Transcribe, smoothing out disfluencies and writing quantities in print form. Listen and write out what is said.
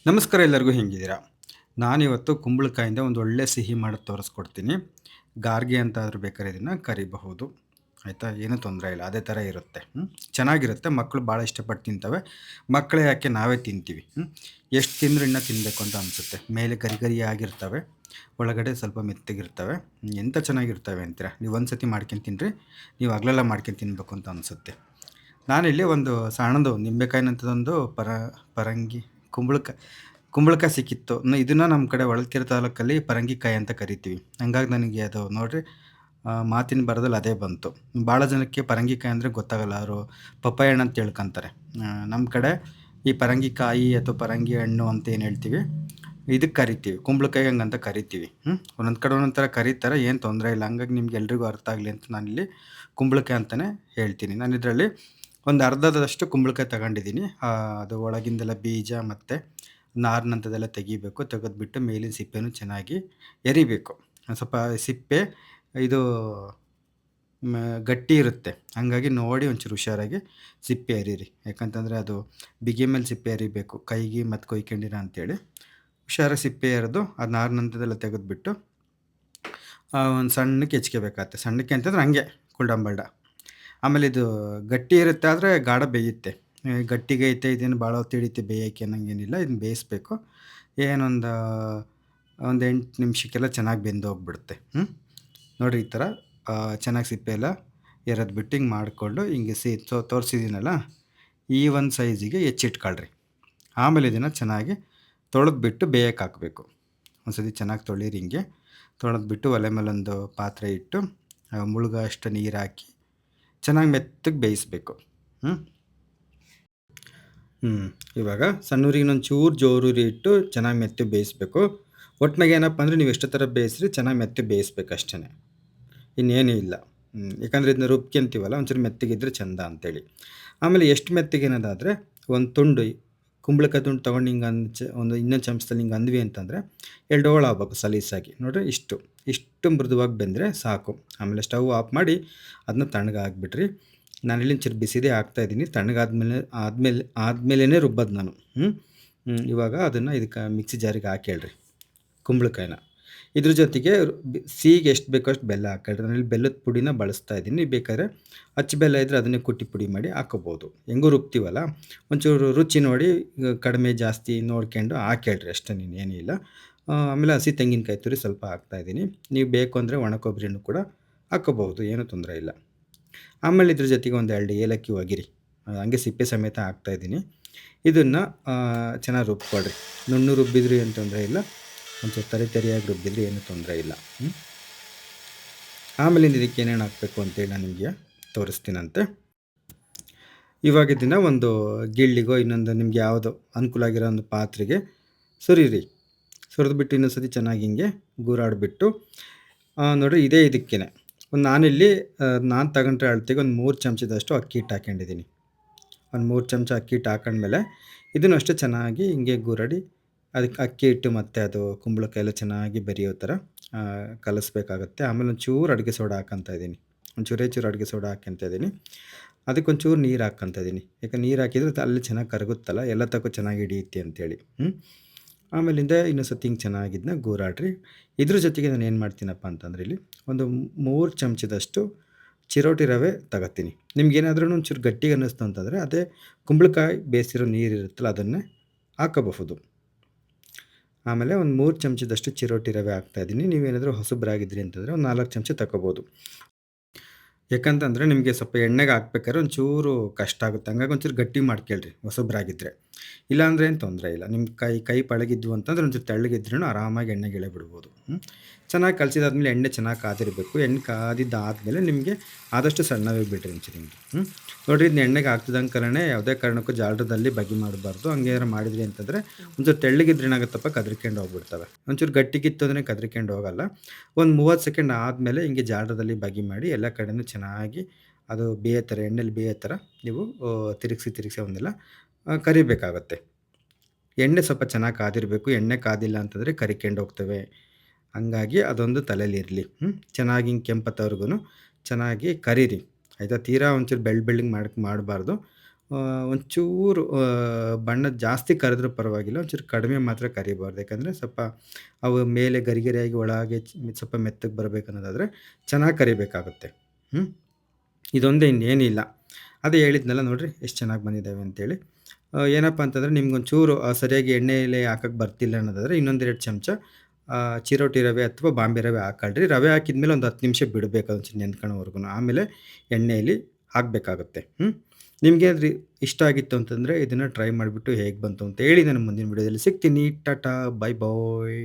ನಮಸ್ಕಾರ ಎಲ್ಲರಿಗೂ ಹೆಂಗಿದ್ದೀರಾ? ನಾನಿವತ್ತು ಕುಂಬಳಕಾಯಿಂದ ಒಂದು ಒಳ್ಳೆ ಸಿಹಿ ಮಾಡೋದು ತೋರಿಸ್ಕೊಡ್ತೀನಿ. ಗಾರ್ಗೆ ಅಂತಾದ್ರೂ ಬೇಕಾದ್ರೆ ಇದನ್ನು ಕರಿಬಹುದು. ಆಯಿತಾ? ಏನೂ ತೊಂದರೆ ಇಲ್ಲ. ಅದೇ ಥರ ಇರುತ್ತೆ. ಚೆನ್ನಾಗಿರುತ್ತೆ. ಮಕ್ಕಳು ಭಾಳ ಇಷ್ಟಪಟ್ಟು ತಿಂತವೆ. ಮಕ್ಕಳೇ ಯಾಕೆ ನಾವೇ ತಿಂತೀವಿ. ಎಷ್ಟು ತಿಂದರೂ ಇನ್ನೂ ತಿನ್ನಬೇಕು ಅಂತ ಅನಿಸುತ್ತೆ. ಮೇಲೆ ಗರಿ ಗರಿಯಾಗಿರ್ತವೆ. ಒಳಗಡೆ ಸ್ವಲ್ಪ ಮೆತ್ತಗಿರ್ತವೆ. ಎಂಥ ಚೆನ್ನಾಗಿರ್ತವೆ ಅಂತೀರಾ? ನೀವು ಒಂದು ಸತಿ ಮಾಡ್ಕೊಂಡು ತಿನ್ನಿರಿ. ನೀವು ಹಗಲೆಲ್ಲ ಮಾಡ್ಕೊಂಡು ತಿನ್ನಬೇಕು ಅಂತ ಅನಿಸುತ್ತೆ. ನಾನಿಲ್ಲಿ ಒಂದು ಸಣ್ಣದು ನಿಂಬೆಕಾಯಿನಂಥದ್ದೊಂದು ಪರಂಗಿ ಕುಂಬಳಕಾಯಿ ಕುಂಬಳಕಾಯಿ ಸಿಕ್ಕಿತ್ತು. ಇದನ್ನು ನಮ್ಮ ಕಡೆ ಹೊಳಲ್ಕೆರೆ ತಾಲೂಕಲ್ಲಿ ಪರಂಗಿಕಾಯಿ ಅಂತ ಕರಿತೀವಿ. ಹಂಗಾಗಿ ನನಗೆ ಅದು ನೋಡ್ರಿ ಮಾತಿನ ಬರದಲ್ಲಿ ಅದೇ ಬಂತು. ಭಾಳ ಜನಕ್ಕೆ ಪರಂಗಿಕಾಯಿ ಅಂದರೆ ಗೊತ್ತಾಗಲ್ಲ. ಅವರು ಪಪ್ಪಾಯ ಹಣ್ಣು ಅಂತ ತಿಳ್ಕೊಂತಾರೆ. ನಮ್ಮ ಕಡೆ ಈ ಪರಂಗಿಕಾಯಿ ಅಥವಾ ಪರಂಗಿ ಹಣ್ಣು ಅಂತ ಏನು ಹೇಳ್ತೀವಿ, ಇದಕ್ಕೆ ಕರಿತೀವಿ. ಕುಂಬಳಕಾಯಿ ಹಂಗಂತ ಕರಿತೀವಿ. ಒಂದೊಂದು ಕಡೆ ಒಂದೊಂದು ಥರ ಕರೀತಾರೆ. ಏನು ತೊಂದರೆ ಇಲ್ಲ. ಹಂಗಾಗಿ ನಿಮ್ಗೆ ಎಲ್ರಿಗೂ ಅರ್ಥ ಆಗಲಿ ಅಂತ ನಾನಿಲ್ಲಿ ಕುಂಬಳಕಾಯಿ ಅಂತಲೇ ಹೇಳ್ತೀನಿ. ನಾನು ಇದರಲ್ಲಿ ಒಂದು ಅರ್ಧದಷ್ಟು ಕುಂಬಳಕಾಯಿ ತಗೊಂಡಿದ್ದೀನಿ. ಅದು ಒಳಗಿಂದೆಲ್ಲ ಬೀಜ ಮತ್ತು ನಾರಿನಂಥದ್ದೆಲ್ಲ ತೆಗಿಬೇಕು. ತೆಗೆದ್ಬಿಟ್ಟು ಮೇಲಿನ ಸಿಪ್ಪೆನೂ ಚೆನ್ನಾಗಿ ಎರಿಬೇಕು. ಸ್ವಲ್ಪ ಸಿಪ್ಪೆ ಇದು ಗಟ್ಟಿ ಇರುತ್ತೆ. ಹಾಗಾಗಿ ನೋಡಿ ಒಂಚೂರು ಹುಷಾರಾಗಿ ಸಿಪ್ಪೆ ಎರೀರಿ. ಯಾಕಂತಂದರೆ ಅದು ಬಿಗಿ ಮೇಲೆ ಸಿಪ್ಪೆ ಎರಿಬೇಕು. ಕೈಗೆ ಮತ್ತು ಕೊಯ್ಕೊಂಡಿರ ಅಂತೇಳಿ ಹುಷಾರಾಗಿ ಸಿಪ್ಪೆ ಎರೆದು ಆ ನಾರಿನಂಥದ್ದೆಲ್ಲ ತೆಗೆದ್ಬಿಟ್ಟು ಒಂದು ಸಣ್ಣಕ್ಕೆ ಹೆಚ್ಕೋಬೇಕಾಗತ್ತೆ. ಸಣ್ಣಕ್ಕೆ ಅಂತಂದ್ರೆ ಹಂಗೆ ಕುಲ್ಡಂಬಲ್ಡ. ಆಮೇಲೆ ಇದು ಗಟ್ಟಿ ಇರುತ್ತೆ ಆದರೆ ಗಾಢ ಬೇಯುತ್ತೆ. ಗಟ್ಟಿಗೆ ಐತೆ ಇದೇನು ಭಾಳ ಹೊತ್ತು ಹಿಡಿಯುತ್ತೆ ಬೇಯೋಕ್ಕೆ ಅನ್ನಂಗೇನಿಲ್ಲ. ಇದನ್ನ ಬೇಯಿಸ್ಬೇಕು. ಏನೊಂದು 8 ನಿಮಿಷಕ್ಕೆಲ್ಲ ಚೆನ್ನಾಗಿ ಬೆಂದೋಗ್ಬಿಡುತ್ತೆ. ನೋಡಿರಿ ಈ ಥರ ಚೆನ್ನಾಗಿ ಸಿಪ್ಪೆ ಎಲ್ಲ ಎರೆದ್ಬಿಟ್ಟು ಹಿಂಗೆ ಮಾಡಿಕೊಂಡು ಹಿಂಗೆ ತೋರಿಸಿದ್ದೀನಲ್ಲ, ಈ ಒಂದು ಸೈಜಿಗೆ ಹೆಚ್ಚಿಟ್ಕೊಳ್ರಿ. ಆಮೇಲೆ ಇದನ್ನು ಚೆನ್ನಾಗಿ ತೊಳೆದ್ಬಿಟ್ಟು ಬೇಯಕ್ಕೆ ಹಾಕಬೇಕು. ಒಂದು ಸತಿ ಚೆನ್ನಾಗಿ ತೊಳೀರಿ. ಹಿಂಗೆ ತೊಳೆದ್ಬಿಟ್ಟು ಒಲೆ ಮೇಲೊಂದು ಪಾತ್ರೆ ಇಟ್ಟು ಮುಳುಗೋ ಅಷ್ಟು ನೀರು ಹಾಕಿ ಚೆನ್ನಾಗಿ ಮೆತ್ತಗೆ ಬೇಯಿಸಬೇಕು. ಇವಾಗ ಸಣ್ಣೂರಿಗೆ ಇನ್ನೊಂದು ಚೂರು ಜೋರೂರಿ ಇಟ್ಟು ಚೆನ್ನಾಗಿ ಮೆತ್ತಗೆ ಬೇಯಿಸಬೇಕು. ಒಟ್ಟಿನಾಗೆ ಏನಪ್ಪ ಅಂದರೆ ನೀವು ಎಷ್ಟು ಥರ ಬೇಯಿಸ್ರಿ ಚೆನ್ನಾಗಿ ಮೆತ್ತಗೆ ಬೇಯಿಸ್ಬೇಕು ಅಷ್ಟೇ, ಇನ್ನೇನೂ ಇಲ್ಲ. ಯಾಕಂದರೆ ಇದನ್ನ ರುಬ್ಕೊಂತೀವಲ್ಲ ಒಂಚೂರು ಮೆತ್ತಗಿದ್ರೆ ಚೆಂದ ಅಂತೇಳಿ. ಆಮೇಲೆ ಎಷ್ಟು ಮೆತ್ತಗೇನದಾದರೆ ಒಂದು ತುಂಡು ಕುಂಬಳಕಾಯಿ ತುಂಡು ತೊಗೊಂಡು ಹಿಂಗೆ ಒಂದು ಇನ್ನೊಂದು ಚಮಚದಲ್ಲಿ ಹಿಂಗೆ ಅಂದ್ವಿ ಅಂತಂದರೆ 2 ಹೋಳು ಆಗ್ಬೇಕು ಸಲೀಸಾಗಿ. ನೋಡಿರಿ ಇಷ್ಟು ಮೃದುವಾಗಿ ಬೆಂದರೆ ಸಾಕು. ಆಮೇಲೆ ಸ್ಟವ್ ಆಫ್ ಮಾಡಿ ಅದನ್ನ ತಣ್ಣಗೆ ಹಾಕ್ಬಿಟ್ರಿ. ನಾನಿಲ್ಲಿ ಒಂಚೂರು ಬಿಸಿದೇ ಹಾಕ್ತಾಯಿದ್ದೀನಿ. ಆದಮೇಲೆ ರುಬ್ಬೋದು ನಾನು. ಇವಾಗ ಅದನ್ನು ಇದಕ್ಕೆ ಮಿಕ್ಸಿ ಜಾರಿಗೆ ಹಾಕೇಳ್ರಿ ಕುಂಬಳಕಾಯಿನ. ಇದ್ರ ಜೊತೆಗೆ ಸಿಹಿಗೆ ಎಷ್ಟು ಬೇಕೋ ಅಷ್ಟು ಬೆಲ್ಲ ಹಾಕೇಳ್ರಿ. ನಾನಿಲ್ಲಿ ಬೆಲ್ಲದ ಪುಡಿನ ಬಳಸ್ತಾ ಇದ್ದೀನಿ. ಬೇಕಾದ್ರೆ ಅಚ್ಚು ಬೆಲ್ಲ ಇದ್ದರೆ ಅದನ್ನೇ ಕುಟ್ಟಿ ಪುಡಿ ಮಾಡಿ ಹಾಕೋಬೋದು. ಹೆಂಗೂ ರುಬ್ತೀವಲ್ಲ, ಒಂಚೂರು ರುಚಿ ನೋಡಿ ಕಡಿಮೆ ಜಾಸ್ತಿ ನೋಡ್ಕೊಂಡು ಹಾಕೇಳ್ರಿ ಅಷ್ಟೇ, ಏನೂ ಇಲ್ಲ. ಆಮೇಲೆ ಹಸಿ ತೆಂಗಿನಕಾಯಿ ತುರಿ ಸ್ವಲ್ಪ ಹಾಕ್ತಾಯಿದ್ದೀನಿ. ನೀವು ಬೇಕು ಅಂದರೆ ಒಣ ಕೊಬ್ಬರಿನೂ ಕೂಡ ಹಾಕ್ಕೋಬೋದು, ಏನೂ ತೊಂದರೆ ಇಲ್ಲ. ಆಮೇಲೆ ಇದ್ರ ಜೊತೆಗೆ ಒಂದು 2 ಏಲಕ್ಕಿ ಒಗಿರಿ. ಹಂಗೆ ಸಿಪ್ಪೆ ಸಮೇತ ಹಾಕ್ತಾಯಿದ್ದೀನಿ. ಇದನ್ನು ಚೆನ್ನಾಗಿ ರುಬ್ಕೊಳ್ರಿ. ನುಣ್ಣು ರುಬ್ಬಿದ್ರಿ ಏನು ತೊಂದರೆ ಇಲ್ಲ. ಒಂಚೂರು ತರಿಯಾಗಿ ರುಬ್ಬಿದ್ರಿ ಏನೂ ತೊಂದರೆ ಇಲ್ಲ. ಆಮೇಲಿಂದ ಇದಕ್ಕೆ ಏನೇನು ಹಾಕಬೇಕು ಅಂತೇಳಿ ನಾನು ನಿಮಗೆ ತೋರಿಸ್ತೀನಂತೆ. ಇವಾಗ ಇದನ್ನು ಒಂದು ಗಿಳ್ಳಿಗೋ ಇನ್ನೊಂದು ನಿಮ್ಗೆ ಯಾವುದು ಅನುಕೂಲ ಆಗಿರೋ ಒಂದು ಪಾತ್ರೆಗೆ ಸುರಿಯಿರಿ. ಸುರಿದ್ಬಿಟ್ಟು ಇನ್ನೊಂದು ಸತಿ ಚೆನ್ನಾಗಿ ಹಿಂಗೆ ಗೂರಾಡಿಬಿಟ್ಟು ನೋಡಿರಿ ಇದೇ ಇದಕ್ಕೇನೆ ನಾನಿಲ್ಲಿ ನಾನು ತಗೊಂಡ್ರೆ ಅಳತೆಗೆ ಒಂದು 3 ಚಮಚದಷ್ಟು ಅಕ್ಕಿ ಹಿಟ್ಟು ಹಾಕ್ಕೊಂಡಿದ್ದೀನಿ. ಒಂದು 3 ಚಮಚ ಅಕ್ಕಿ ಹಿಟ್ಟು ಹಾಕೊಂಡ್ಮೇಲೆ ಇದನ್ನು ಅಷ್ಟೇ ಚೆನ್ನಾಗಿ ಹಿಂಗೆ ಗೂರಾಡಿ ಅದಕ್ಕೆ ಅಕ್ಕಿ ಹಿಟ್ಟು ಮತ್ತು ಅದು ಕುಂಬಳಕಾಯಿ ಎಲ್ಲ ಚೆನ್ನಾಗಿ ಬೆರೆಯೋ ಥರ ಕಲಿಸ್ಬೇಕಾಗತ್ತೆ. ಆಮೇಲೆ ಒಂಚೂರು ಅಡುಗೆ ಸೋಡಾ ಹಾಕ್ಕೊತಾ ಇದ್ದೀನಿ. ಚೂರು ಅಡುಗೆ ಸೋಡಾ ಹಾಕ್ಕೊತಾ ಇದ್ದೀನಿ. ಅದಕ್ಕೆ ಒಂಚೂರು ನೀರು ಹಾಕ್ಕೊತಾ ಇದ್ದೀನಿ. ಯಾಕೆ ನೀರು ಹಾಕಿದರೆ ಅಲ್ಲಿ ಚೆನ್ನಾಗಿ ಕರಗುತ್ತಲ್ಲ, ಎಲ್ಲ ತನಕ ಚೆನ್ನಾಗಿ ಹಿಡಿಯುತ್ತೆ ಅಂತೇಳಿ. ಆಮೇಲಿಂದ ಇನ್ನೊಂದು ಸತಿ ಹಿಂಗೆ ಚೆನ್ನಾಗಿದ್ದನ್ನ ಗೂರಾಡ್ರಿ. ಇದ್ರ ಜೊತೆಗೆ ನಾನು ಏನು ಮಾಡ್ತೀನಪ್ಪ ಅಂತಂದರೆ ಇಲ್ಲಿ ಒಂದು 3 ಚಮಚದಷ್ಟು ಚಿರೋಟಿ ರವೆ ತಗೋತೀನಿ. ನಿಮ್ಗೇನಾದ್ರೂ ಒಂಚೂರು ಗಟ್ಟಿಗೆ ಅನ್ನಿಸ್ತು ಅಂತಂದರೆ ಅದೇ ಕುಂಬಳಕಾಯಿ ಬೇಯಿಸಿರೋ ನೀರಿರುತ್ತಲ್ಲ ಅದನ್ನೇ ಹಾಕಬಹುದು. ಆಮೇಲೆ ಒಂದು 3 ಚಮಚದಷ್ಟು ಚಿರೋಟಿ ರವೆ ಹಾಕ್ತಾಯಿದ್ದೀನಿ. ನೀವೇನಾದರೂ ಹೊಸಬ್ರಾಗಿದ್ರಿ ಅಂತಂದರೆ ಒಂದು 4 ಚಮಚ ತಗೋಬೋದು. ಯಾಕಂತಂದರೆ ನಿಮಗೆ ಸ್ವಲ್ಪ ಎಣ್ಣೆಗೆ ಹಾಕ್ಬೇಕಾದ್ರೆ ಒಂಚೂರು ಕಷ್ಟ ಆಗುತ್ತೆ. ಹಂಗಾಗಿ ಒಂಚೂರು ಗಟ್ಟಿ ಮಾಡ್ಕೊಳ್ರಿ ಹೊಸಬ್ರಾಗಿದ್ದರೆ. ಇಲ್ಲಾಂದರೆ ಏನು ತೊಂದರೆ ಇಲ್ಲ. ನಿಮ್ಮ ಕೈ ಪಳಗಿದ್ವು ಅಂತಂದ್ರೆ ಒಂಚೂರು ತೆಳ್ಳಗಿದ್ರೂ ಆರಾಮಾಗಿ ಎಣ್ಣೆಗೆ ಎಳೆ ಬಿಡ್ಬೋದು. ಚೆನ್ನಾಗಿ ಕಲಸಿದಾದ್ಮೇಲೆ ಎಣ್ಣೆ ಚೆನ್ನಾಗಿ ಕಾದಿರಬೇಕು. ಎಣ್ಣೆ ಕಾದಿದ್ದಾದಮೇಲೆ ನಿಮಗೆ ಆದಷ್ಟು ಸಣ್ಣವೇ ಬಿಡ್ರಿ ಒಂಚೂರು ಹಿಂಗೆ. ನೋಡಿರಿ ಇದನ್ನ ಎಣ್ಣೆಗೆ ಹಾಕ್ತಿದ್ದಂಗೆ ಯಾವುದೇ ಕಾರಣಕ್ಕೂ ಜಾಲದಲ್ಲಿ ಬಗೆ ಮಾಡಬಾರ್ದು. ಹಂಗೇನಾರು ಮಾಡಿದ್ರಿ ಅಂತಂದರೆ ಒಂಚೂರು ತೆಳ್ಳಗಿದ್ರೆ ಏನಾಗುತ್ತಪ್ಪ ಕದ್ರಿಕೊಂಡು ಹೋಗ್ಬಿಡ್ತವೆ. ಒಂಚೂರು ಗಟ್ಟಿಗಿತ್ತು ಅಂದರೆ ಕದ್ರಿಕೊಂಡು ಹೋಗಲ್ಲ. ಒಂದು 30 ಸೆಕೆಂಡ್ ಆದಮೇಲೆ ಹಿಂಗೆ ಜಾಲದಲ್ಲಿ ಬಗೆ ಮಾಡಿ ಎಲ್ಲ ಕಡೆಯೂ ಚೆನ್ನಾಗಿ ಅದು ಬೇಯೋ ಥರ ಎಣ್ಣೆಲಿ ಬೇಯೋ ಥರ ನೀವು ತಿರುಗಿಸಿ ಅವನ್ನೆಲ್ಲ ಕರಿಬೇಕಾಗತ್ತೆ. ಎಣ್ಣೆ ಸ್ವಲ್ಪ ಚೆನ್ನಾಗಿ ಕಾದಿರಬೇಕು. ಎಣ್ಣೆ ಕಾದಿಲ್ಲ ಅಂತಂದರೆ ಕರಿಕೊಂಡು ಹೋಗ್ತವೆ. ಹಂಗಾಗಿ ಅದೊಂದು ತಲೆಯಲ್ಲಿರಲಿ. ಚೆನ್ನಾಗಿ ಹಿಂಗೆ ಕೆಂಪತ್ತವ್ರಿಗೂ ಚೆನ್ನಾಗಿ ಕರೀರಿ, ಆಯಿತಾ? ತೀರಾ ಒಂಚೂರು ಬೆಳ್ಳಗೆ ಮಾಡಬಾರ್ದು. ಒಂಚೂರು ಬಣ್ಣ ಜಾಸ್ತಿ ಕರೆದ್ರೂ ಪರವಾಗಿಲ್ಲ. ಒಂಚೂರು ಕಡಿಮೆ ಮಾತ್ರ ಕರಿಬಾರ್ದು. ಯಾಕಂದರೆ ಸ್ವಲ್ಪ ಅವು ಮೇಲೆ ಗರಿ ಗರಿಯಾಗಿ ಒಳಗೆ ಸ್ವಲ್ಪ ಮೆತ್ತಗೆ ಬರಬೇಕನ್ನೋದಾದರೆ ಚೆನ್ನಾಗಿ ಕರಿಬೇಕಾಗುತ್ತೆ. ಹ್ಮ್. ಇದೊಂದೇ ಇನ್ನೇನಿಲ್ಲ. ಅದೇ ಹೇಳಿದ್ನಲ್ಲ ನೋಡ್ರಿ ಎಷ್ಟು ಚೆನ್ನಾಗಿ ಬಂದಿದ್ದಾವೆ ಅಂತೇಳಿ. ಏನಪ್ಪ ಅಂತಂದರೆ ನಿಮ್ಗೊಂಚೂರು ಸರಿಯಾಗಿ ಎಣ್ಣೆಯಲ್ಲಿ ಹಾಕಕ್ಕೆ ಬರ್ತಿಲ್ಲ ಅನ್ನೋದಾದರೆ ಇನ್ನೊಂದೆರಡು ಚಮಚ ಚಿರೋಟಿ ರವೆ ಅಥವಾ ಬಾಂಬೆ ರವೆ ಹಾಕೊಳ್ರಿ. ರವೆ ಹಾಕಿದ್ಮೇಲೆ ಒಂದು 10 ನಿಮಿಷ ಬಿಡಬೇಕು ಅದೊಂಚೂರು ನೆನ್ಕೊಳ್ಳೋವರ್ಗುನು. ಆಮೇಲೆ ಎಣ್ಣೆಯಲ್ಲಿ ಹಾಕಬೇಕಾಗುತ್ತೆ. ನಿಮಗೆ ಅದು ಇಷ್ಟ ಆಗಿತ್ತು ಅಂತಂದರೆ ಇದನ್ನು ಟ್ರೈ ಮಾಡಿಬಿಟ್ಟು ಹೇಗೆ ಬಂತು ಅಂತ ಹೇಳಿ ನಾನು ಮುಂದಿನ ವಿಡಿಯೋದಲ್ಲಿ ಸಿಗ್ತೀನಿ. ಟಾಟಾ, ಬಾಯ್ ಬಾಯ್.